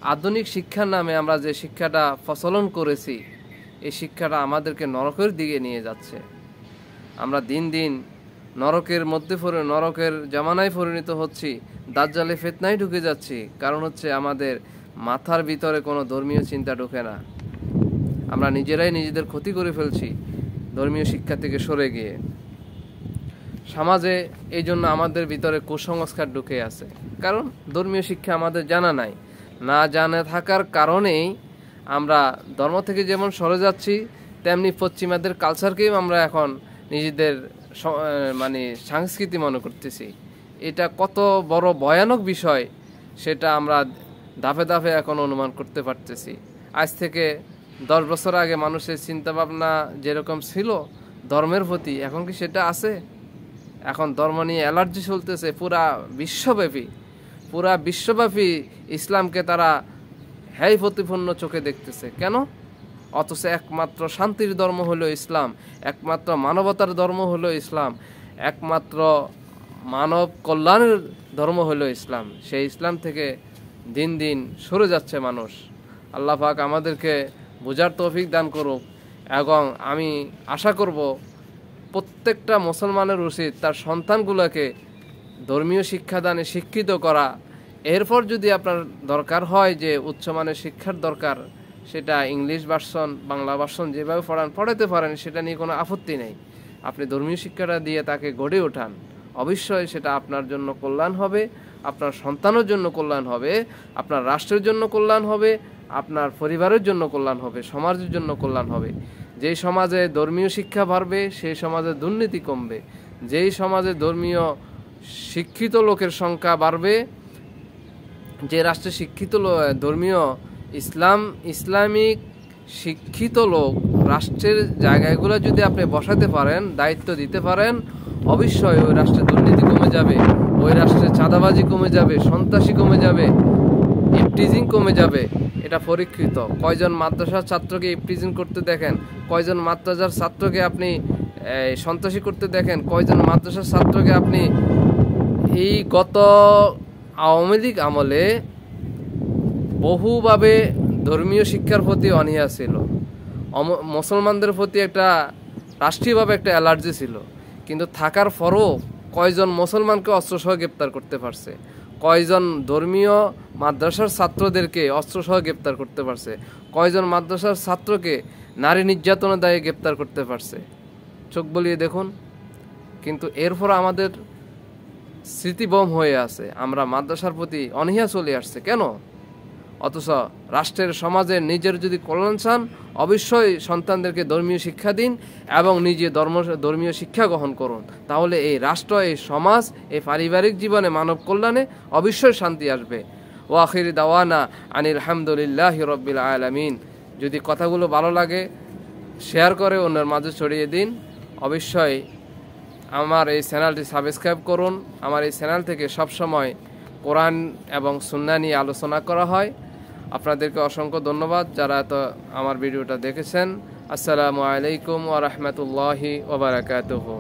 আধুনিক শিক্ষার নামে আমরা যে শিক্ষাটা প্রচলন করেছি, এই শিক্ষাটা আমাদেরকে নরকের দিকে নিয়ে যাচ্ছে। আমরা দিন দিন নরকের মধ্যে নরকের জামানায় পরিণত হচ্ছি, দাজ্জালে ফিতনায় ঢুকে যাচ্ছি। কারণ হচ্ছে আমাদের মাথার ভিতরে কোনো ধর্মীয় চিন্তা ঢোকে না। আমরা নিজেরাই নিজেদের ক্ষতি করে ফেলছি ধর্মীয় শিক্ষা থেকে সরে গিয়ে। সমাজে এই জন্য আমাদের ভিতরে কুসংস্কার ঢুকে আছে, কারণ ধর্মীয় শিক্ষা আমাদের জানা নাই। না জানা থাকার কারণেই আমরা ধর্ম থেকে যেমন সরে যাচ্ছি, তেমনি পশ্চিমাদের কালচারকেই আমরা এখন নিজেদের সংস্কৃতি মনে করতেছি। এটা কত বড় ভয়ানক বিষয় সেটা আমরা ধাপে ধাপে এখন অনুমান করতে পারতেছি। আজ থেকে 10 বছর আগে মানুষের চিন্তাভাবনা যেরকম ছিল ধর্মের প্রতি, এখন কি সেটা আছে? এখন ধর্ম নিয়ে অ্যালার্জি চলতেছে পুরা বিশ্বব্যাপী ইসলামকে তারা হ্যায় প্রতিপন্ন চোখে দেখতেছে। কেন? অথচ একমাত্র শান্তির ধর্ম হলো ইসলাম, একমাত্র মানবতার ধর্ম হলো ইসলাম, একমাত্র মানব কল্যাণের ধর্ম হলো ইসলাম। সেই ইসলাম থেকে দিন দিন সরে যাচ্ছে মানুষ। আল্লাহ পাক আমাদেরকে বোঝার তৌফিক দান করুক, এবং আমি আশা করব প্রত্যেকটা মুসলমানের উচিত তার সন্তানগুলোকে ধর্মীয় শিক্ষাদানে শিক্ষিত করা। এরপর যদি আপনার দরকার হয় যে উচ্চমানের শিক্ষার দরকার, সেটা ইংলিশ ভার্সন, বাংলা ভার্সন যেভাবে পড়াতে পারেন, সেটা নিয়ে কোনো আপত্তি নেই। আপনি ধর্মীয় শিক্ষাটা দিয়ে তাকে গড়ে ওঠান, অবশ্যই সেটা আপনার জন্য কল্যাণ হবে, আপনার সন্তানের জন্য কল্যাণ হবে, আপনার রাষ্ট্রের জন্য কল্যাণ হবে, আপনার পরিবারের জন্য কল্যাণ হবে, সমাজের জন্য কল্যাণ হবে। যেই সমাজে ধর্মীয় শিক্ষা বাড়বে, সেই সমাজে দুর্নীতি কমবে। যেই সমাজে ধর্মীয় শিক্ষিত লোকের সংখ্যা বাড়বে, যে রাষ্ট্রে শিক্ষিত ধর্মীয় ইসলামিক শিক্ষিত লোক রাষ্ট্রের জায়গাগুলো যদি আপনি বসাতে পারেন, দায়িত্ব দিতে পারেন, অবশ্যই ওই রাষ্ট্রে দুর্নীতি কমে যাবে, ওই রাষ্ট্রে চাঁদাবাজি কমে যাবে, সন্ত্রাসী কমে যাবে, ইফটিজিং কমে যাবে। এটা পরীক্ষিত। কয়জন মাদ্রাসার ছাত্রকে ইফটিজিং করতে দেখেন, কয়জন মাদ্রাসার ছাত্রকে আপনি সন্ত্রাসী করতে দেখেন, কয়জন মাদ্রাসার ছাত্রকে আপনি এই গত আওয়ামী লীগ আমলে বহুভাবে ধর্মীয় শিক্ষার প্রতি অনীহা ছিল, মুসলমানদের প্রতি একটা রাষ্ট্রীয়ভাবে একটা অ্যালার্জি ছিল, কিন্তু থাকার পরও কয়জন মুসলমানকে অস্ত্রসহ গ্রেপ্তার করতে পারছে, কয়জন ধর্মীয় মাদ্রাসার ছাত্রদেরকে অস্ত্রসহ গ্রেপ্তার করতে পারছে, কয়জন মাদ্রাসার ছাত্রকে নারী নির্যাতনের দায়ে গ্রেপ্তার করতে পারছে, চোখ বলিয়ে দেখুন। কিন্তু এরপর আমাদের স্মৃতিবম হয়ে আছে, আমরা মাদ্রাসার প্রতি অনীহা চলে আসছে কেন? অথচ রাষ্ট্রের সমাজের নিজের যদি কল্যাণ চান, অবশ্যই সন্তানদেরকে ধর্মীয় শিক্ষা দিন এবং নিজে ধর্মীয় শিক্ষা গ্রহণ করুন। তাহলে এই রাষ্ট্র, এই সমাজ, এই পারিবারিক জীবনে, মানব কল্যাণে অবশ্যই শান্তি আসবে। ও আখিরি দাওয়ানা আনিল হামদুলিল্লাহি রাব্বিল আলামিন। যদি কথাগুলো ভালো লাগে শেয়ার করে অন্যের মাঝে ছড়িয়ে দিন। অবশ্যই আমার এই চ্যানেলটি সাবস্ক্রাইব করুন। আমার এই চ্যানেল থেকে সবসময় কোরআন এবং সুন্নাহ নিয়ে আলোচনা করা হয়। আপনাদেরকে অসংখ্য ধন্যবাদ যারা আমার ভিডিওটা দেখেছেন। আসসালামু আলাইকুম ওয়া রাহমাতুল্লাহি ওয়া বারাকাতুহু।